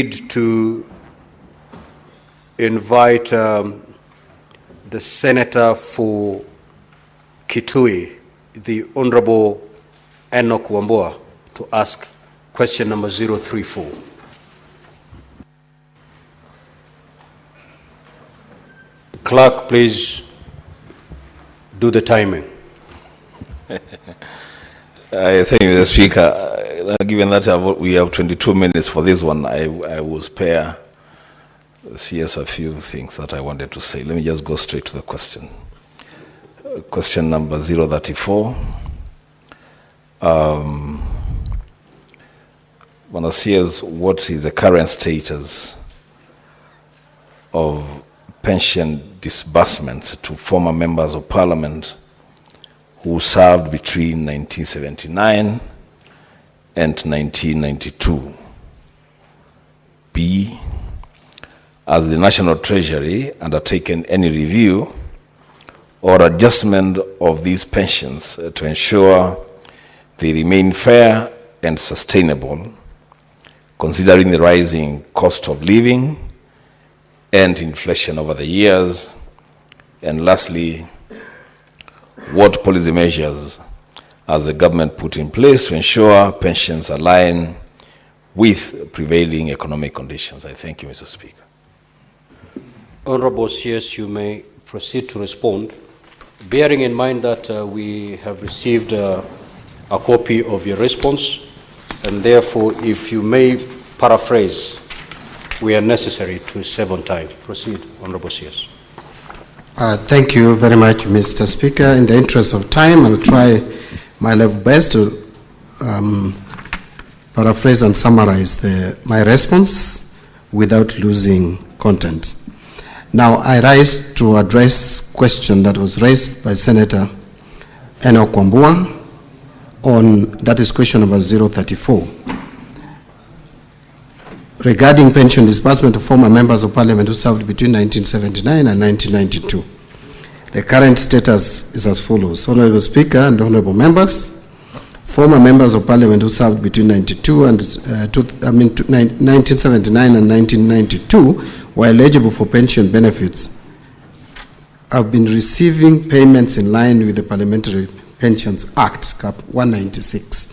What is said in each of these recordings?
to invite the Senator for Kitui, the Honorable Sen.Wambua, to ask question number 034. Clerk, please do the timing. Thank you, Mr. Speaker. Given that we have 22 minutes for this one, I will spare CS a few things that I wanted to say. Let me just go straight to the question. Question number 034. One CS, what is the current status of pension disbursements to former members of parliament who served between 1979 and 1992? B, has the National Treasury undertaken any review or adjustment of these pensions to ensure they remain fair and sustainable, considering the rising cost of living and inflation over the years? And lastly, what policy measures has the government put in place to ensure pensions align with prevailing economic conditions? I thank you, Mr. Speaker. Honorable CS, you may proceed to respond, bearing in mind that we have received a copy of your response, and therefore, if you may paraphrase, we are necessary to save on time. Proceed, Honorable CS. Thank you very much, Mr. Speaker. In the interest of time, I'll try my level best to paraphrase and summarize my response without losing content. Now, I rise to address question that was raised by Senator Sen.Wambua that is question number 034. Regarding pension disbursement to former members of parliament who served between 1979 and 1992. The current status is as follows. Honorable Speaker and honorable members, former members of parliament who served between 1979 and 1992 were eligible for pension benefits have been receiving payments in line with the Parliamentary Pensions Act, Cap 196,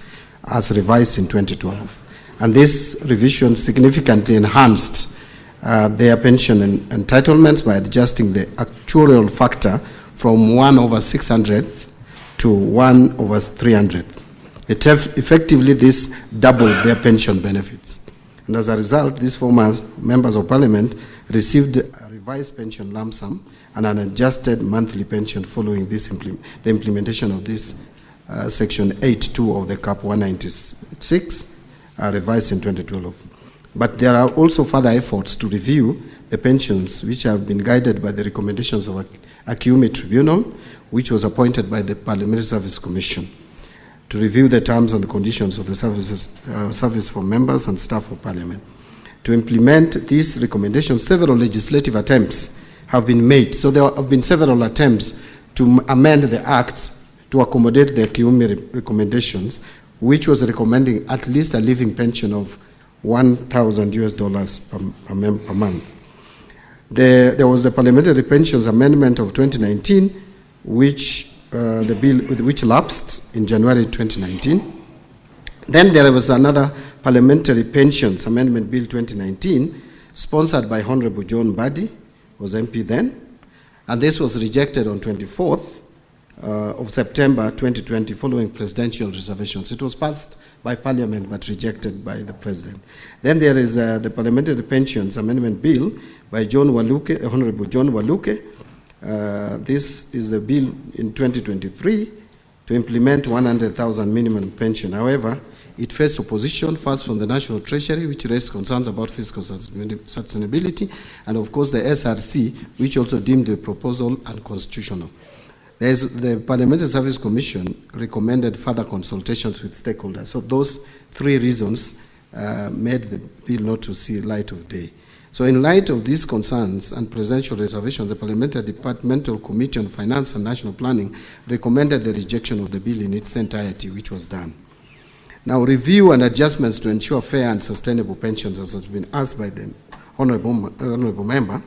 as revised in 2012. And this revision significantly enhanced their pension entitlements by adjusting the actuarial factor from 1/600 to 1/300. Effectively, this doubled their pension benefits. And as a result, these former members of parliament received a revised pension lump sum and an adjusted monthly pension following this the implementation of this section 8.2 of the Cap 196, revised in 2012. But there are also further efforts to review the pensions which have been guided by the recommendations of AJAABU Tribunal, which was appointed by the Parliamentary Service Commission, to review the terms and conditions of the service for members and staff of Parliament. To implement these recommendations, several legislative attempts have been made. So there have been several attempts to amend the Act to accommodate the AJAABU recommendations, which was recommending at least a living pension of $1,000 per month. There was the Parliamentary Pensions Amendment of 2019, which the bill which lapsed in January 2019. Then there was another Parliamentary Pensions Amendment Bill 2019, sponsored by Honorable John Mbadi, was MP then, and this was rejected on 24th of September 2020 following presidential reservations. It was passed by Parliament but rejected by the President. Then there is the Parliamentary Pensions Amendment Bill by Honorable John Waluke. This is the bill in 2023 to implement 100,000 minimum pension. However, it faced opposition first from the National Treasury, which raised concerns about fiscal sustainability, and of course the SRC, which also deemed the proposal unconstitutional. The Parliamentary Service Commission recommended further consultations with stakeholders. So those three reasons made the bill not to see light of day. So in light of these concerns and presidential reservations, the Parliamentary Departmental Committee on Finance and National Planning recommended the rejection of the bill in its entirety, which was done. Now, review and adjustments to ensure fair and sustainable pensions, as has been asked by the honourable member.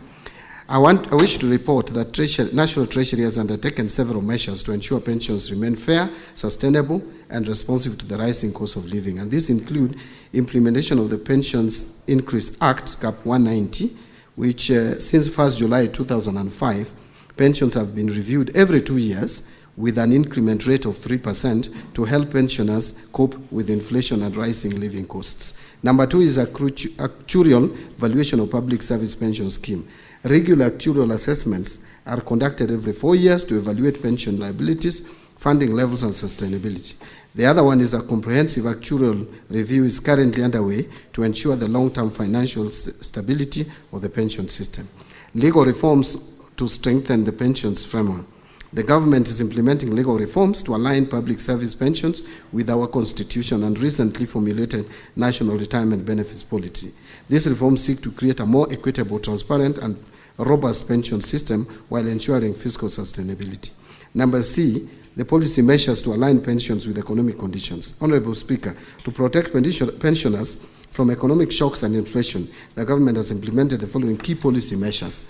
I wish to report that National Treasury has undertaken several measures to ensure pensions remain fair, sustainable, and responsive to the rising cost of living. And these include implementation of the Pensions Increase Act, CAP 190, which since 1st July 2005, pensions have been reviewed every 2 years with an increment rate of 3% to help pensioners cope with inflation and rising living costs. Number 2 is actuarial valuation of public service pension scheme. Regular actuarial assessments are conducted every 4 years to evaluate pension liabilities, funding levels, and sustainability. The other one is a comprehensive actuarial review is currently underway to ensure the long-term financial stability of the pension system. Legal reforms to strengthen the pensions framework. The government is implementing legal reforms to align public service pensions with our constitution and recently formulated national retirement benefits policy. These reforms seek to create a more equitable, transparent, and robust pension system while ensuring fiscal sustainability. Number C, the policy measures to align pensions with economic conditions. Honourable Speaker, to protect pensioners from economic shocks and inflation, the government has implemented the following key policy measures.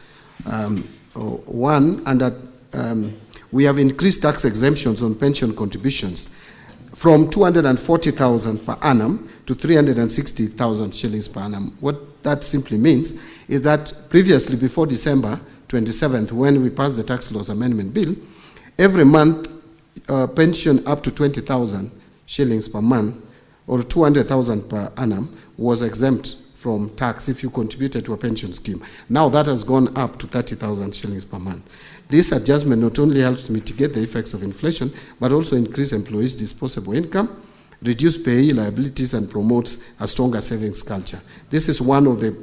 We have increased tax exemptions on pension contributions from 240,000 per annum to 360,000 shillings per annum. What that simply means is that previously, before December 27th, when we passed the Tax Laws Amendment Bill, every month pension up to 20,000 shillings per month or 200,000 per annum was exempt from tax if you contributed to a pension scheme. Now that has gone up to 30,000 shillings per month. This adjustment not only helps mitigate the effects of inflation, but also increase employees' disposable income, reduce payee liabilities, and promotes a stronger savings culture. This is one of the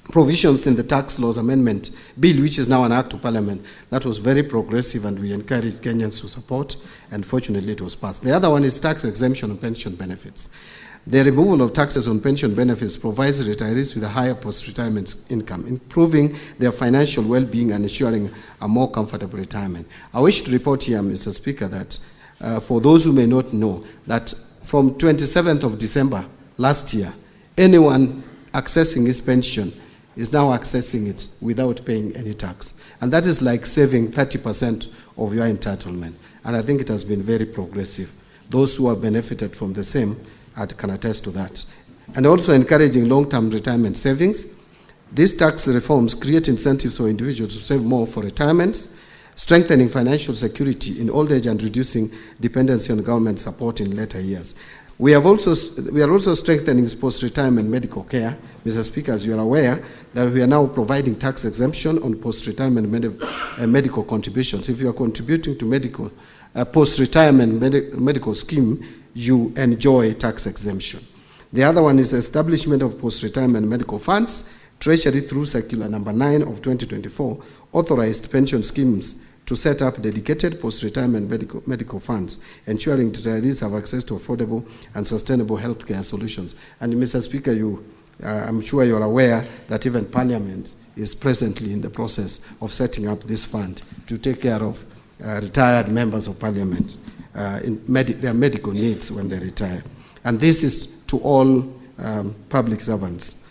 provisions in the Tax Laws Amendment Bill, which is now an Act of Parliament, that was very progressive, and we encourage Kenyans to support, and fortunately it was passed. The other one is tax exemption on pension benefits. The removal of taxes on pension benefits provides retirees with a higher post-retirement income, improving their financial well-being and ensuring a more comfortable retirement. I wish to report here, Mr. Speaker, that for those who may not know, that from 27th of December last year, anyone accessing his pension is now accessing it without paying any tax. And that is like saving 30% of your entitlement. And I think it has been very progressive. Those who have benefited from the same can attest to that. And also encouraging long-term retirement savings. These tax reforms create incentives for individuals to save more for retirement, strengthening financial security in old age and reducing dependency on government support in later years. We are also strengthening post-retirement medical care. Mr. Speaker, as you are aware, that we are now providing tax exemption on post-retirement medical contributions. If you are contributing to post-retirement medical scheme, you enjoy tax exemption. The other one is establishment of post-retirement medical funds. Treasury, through Circular Number 9 of 2024, authorized pension schemes to set up dedicated post-retirement medical funds, ensuring retirees have access to affordable and sustainable healthcare solutions. And Mr. Speaker, I'm sure you're aware that even Parliament is presently in the process of setting up this fund to take care of retired members of Parliament in their medical needs when they retire. And this is to all public servants.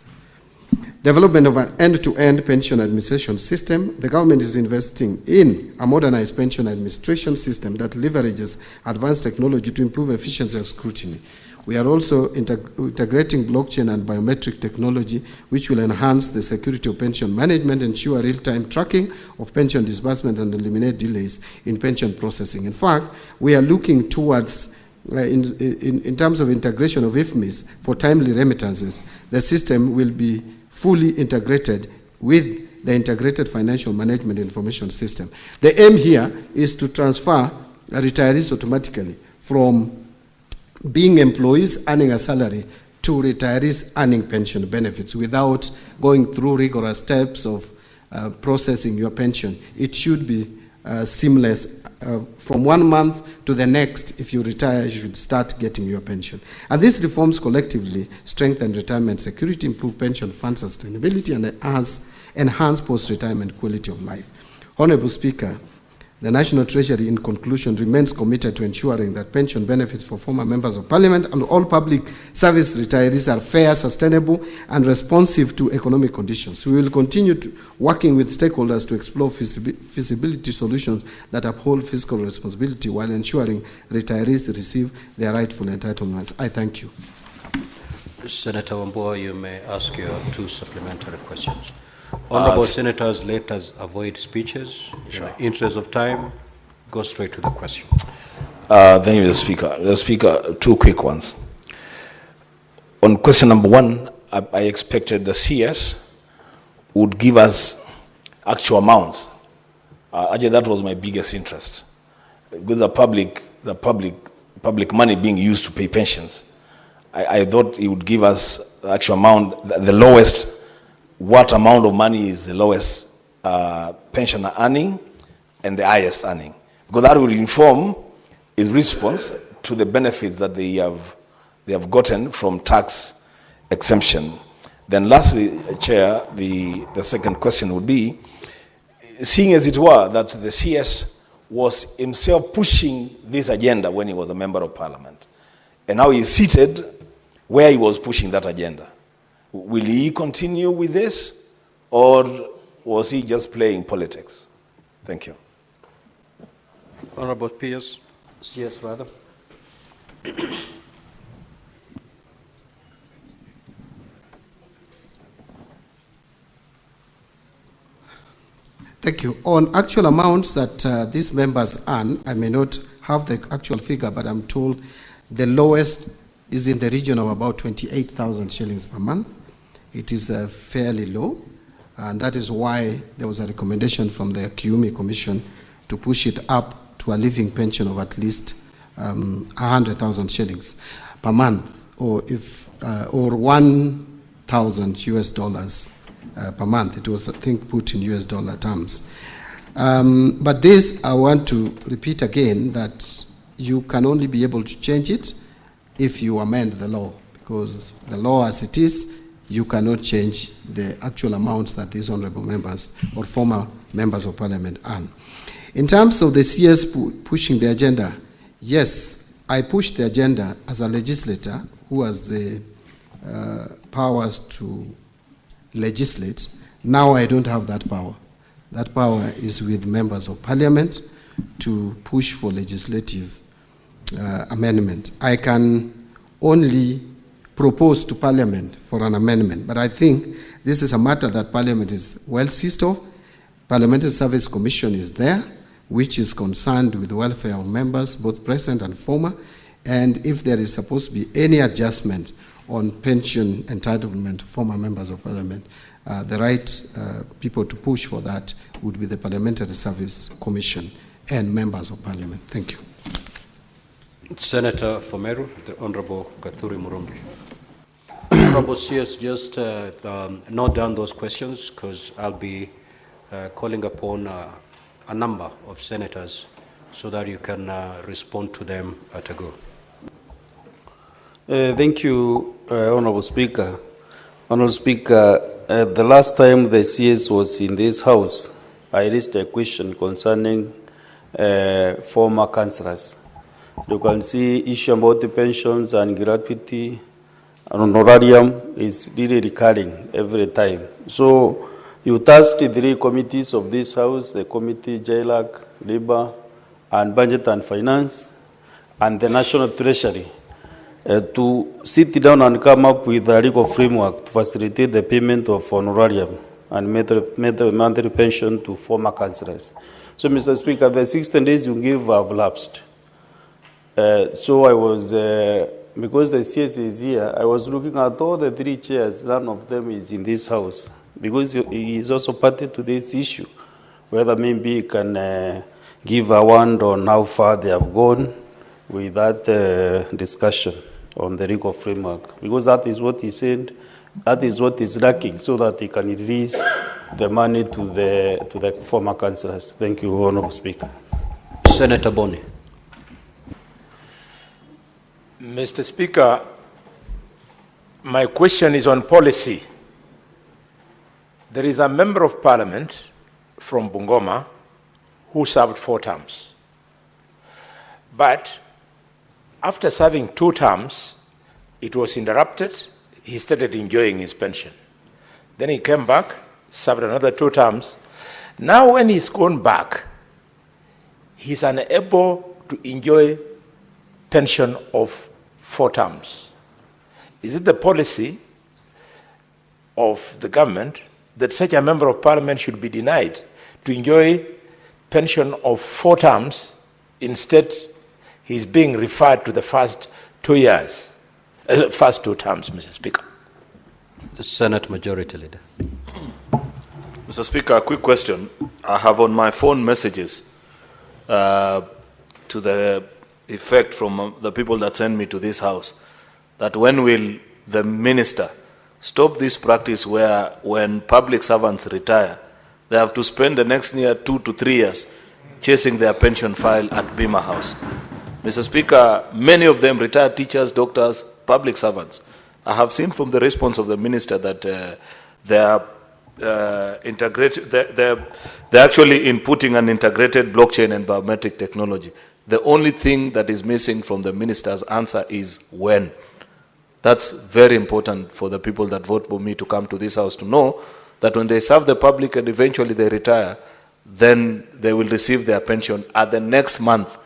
Development of an end-to-end pension administration system. The government is investing in a modernized pension administration system that leverages advanced technology to improve efficiency and scrutiny. We are also integrating blockchain and biometric technology, which will enhance the security of pension management, ensure real-time tracking of pension disbursement, and eliminate delays in pension processing. In fact, we are looking towards, in terms of integration of IFMIs for timely remittances, the system will be fully integrated with the Integrated Financial Management Information System. The aim here is to transfer retirees automatically from being employees earning a salary to retirees earning pension benefits without going through rigorous steps of processing your pension. It should be seamless. From 1 month to the next, if you retire, you should start getting your pension. And these reforms collectively strengthen retirement security, improve pension fund sustainability, and enhance post-retirement quality of life. Honorable Speaker, The National Treasury, in conclusion, remains committed to ensuring that pension benefits for former members of Parliament and all public service retirees are fair, sustainable, and responsive to economic conditions. We will continue working with stakeholders to explore feasibility solutions that uphold fiscal responsibility while ensuring retirees receive their rightful entitlements. I thank you. Senator Wambua, you may ask your 2 supplementary questions. Honorable Senators, let us avoid speeches. Sure. In the interest of time, go straight to the question. Thank you, Mr. Speaker. Mr. Speaker, 2 quick ones. On question number 1, I expected the CS would give us actual amounts. Actually, that was my biggest interest. With the public money being used to pay pensions, I thought he would give us the actual amount, the lowest. What amount of money is the lowest pensioner earning and the highest earning? Because that will inform his response to the benefits that they have gotten from tax exemption. Then lastly, Chair, the second question would be, seeing as it were that the CS was himself pushing this agenda when he was a member of Parliament, and now he's seated where he was pushing that agenda. Will he continue with this, or was he just playing politics? Thank you. Honorable Pierce, CS rather. Thank you. On actual amounts that these members earn, I may not have the actual figure, but I'm told the lowest is in the region of about 28,000 shillings per month. It is fairly low, and that is why there was a recommendation from the Kiumi Commission to push it up to a living pension of at least 100,000 shillings per month, or 1,000 US dollars per month. It was, I think, put in US dollar terms. But this, I want to repeat again, that you can only be able to change it if you amend the law, because the law as it is, you cannot change the actual amounts that these honorable members or former members of Parliament earn. In terms of the CS pushing the agenda, yes, I pushed the agenda as a legislator who has the powers to legislate. Now I don't have that power. That power is with members of Parliament to push for legislative amendment. I can only propose to Parliament for an amendment, but I think this is a matter that Parliament is well seized of. Parliamentary Service Commission is there, which is concerned with the welfare of members, both present and former, and if there is supposed to be any adjustment on pension entitlement to former members of Parliament, the right people to push for that would be the Parliamentary Service Commission and members of Parliament. Thank you. Senator Fomeru, the Honorable Gathuri Murumbi. Honorable CS, just note down those questions, because I'll be calling upon a number of senators so that you can respond to them at a go. Thank you, Honorable Speaker. Honorable Speaker, the last time the CS was in this House, I raised a question concerning former councillors. You can see issue about the pensions and gratuity and honorarium is really recurring every time. So you tasked the 3 committees of this House, the committee, JLAC, Labour, and Budget and Finance, and the National Treasury, to sit down and come up with a legal framework to facilitate the payment of honorarium and monthly pension to former councillors. So, Mr. Speaker, the 16 days you gave have lapsed. So I was, because the CS is here, I was looking at all the 3 chairs, none of them is in this House, because he is also party to this issue, whether maybe he can give a word on how far they have gone with that discussion on the legal framework, because that is what he said, that is what is lacking, so that he can release the money to the former councillors. Thank you, Honourable Speaker. Senator Boni. Mr. Speaker, my question is on policy. There is a member of Parliament from Bungoma who served 4 terms. But after serving 2 terms, it was interrupted. He started enjoying his pension. Then he came back, served another 2 terms. Now when he's gone back, he's unable to enjoy pension of 4 terms. Is it the policy of the government that such a member of parliament should be denied to enjoy pension of 4 terms? Instead, he's being referred to the first 2 years, first 2 terms, Mr. Speaker. The Senate Majority Leader. Mr. Speaker, a quick question. I have on my phone messages to the effect from the people that send me to this house, that when will the minister stop this practice where when public servants retire, they have to spend the next near 2 to 3 years chasing their pension file at Bima House. Mr. Speaker, many of them retired teachers, doctors, public servants. I have seen from the response of the minister that they're actually inputting an integrated blockchain and biometric technology. The only thing that is missing from the minister's answer is when. That's very important for the people that vote for me to come to this house to know that when they serve the public and eventually they retire, then they will receive their pension at the next month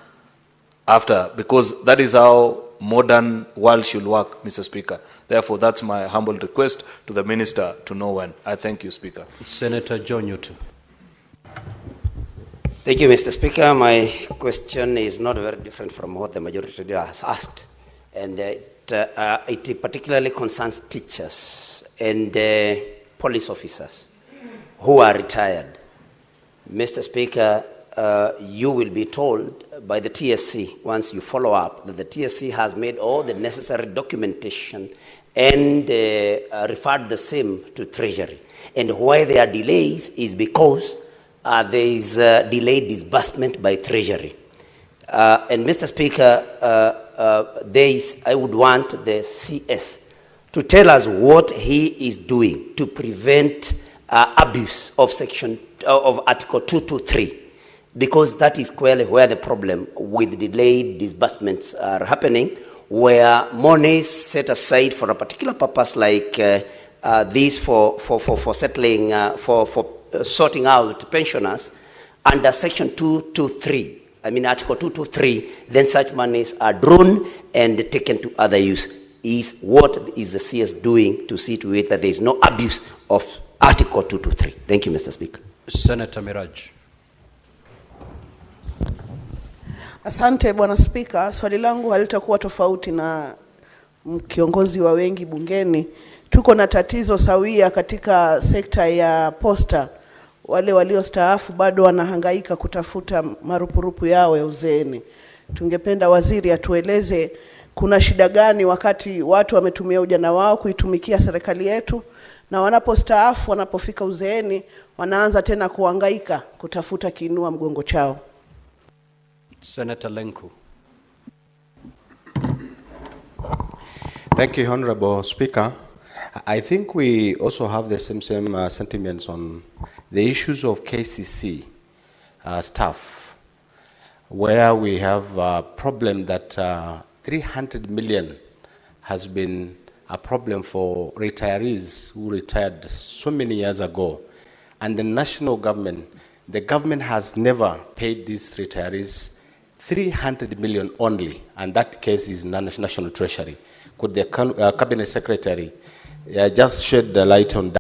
after, because that is how modern world should work, Mr. Speaker. Therefore, that's my humble request to the minister to know when. I thank you, Speaker. Senator John Ruto. Thank you, Mr. Speaker. My question is not very different from what the majority leader has asked, and it particularly concerns teachers and police officers who are retired. Mr. Speaker, you will be told by the TSC, once you follow up, that the TSC has made all the necessary documentation and referred the same to Treasury. And why there are delays is because there is delayed disbursement by Treasury. And Mr. Speaker, I would want the CS to tell us what he is doing to prevent abuse of Article 223, because that is clearly where the problem with delayed disbursements are happening, where money is set aside for a particular purpose like this for settling, for sorting out pensioners under Section 223. I mean Article 223, then such monies are drawn and taken to other use. What is the CS doing to see to it that there is no abuse of Article 223? Thank you, Mr. Speaker. Senator Miraj. Asante Bwana Spika, swali langu halitakuwa tofauti na kiongozi wa wengi bungeni. Tuko na tatizo sawia katika sekta ya posta. Wale waliostaafu bado wanahangaika kutafuta marupurupu yao ya uzeeni. Tungependa waziri atueleze kuna shida gani wakati watu wametumia ujana wao kuitumikia serikali yetu, na wanapostaafu, wanapofika uzeeni, wanaanza tena kuhangaika kutafuta kiinua mgongo chao. Senator Lenku. Thank you, Honorable Speaker. I think we also have the same sentiments on the issues of KCC staff, where we have a problem that 300 million has been a problem for retirees who retired so many years ago. And the national government, the government has never paid these retirees 300 million only, and that case is National Treasury. Could the Cabinet Secretary just shed the light on that?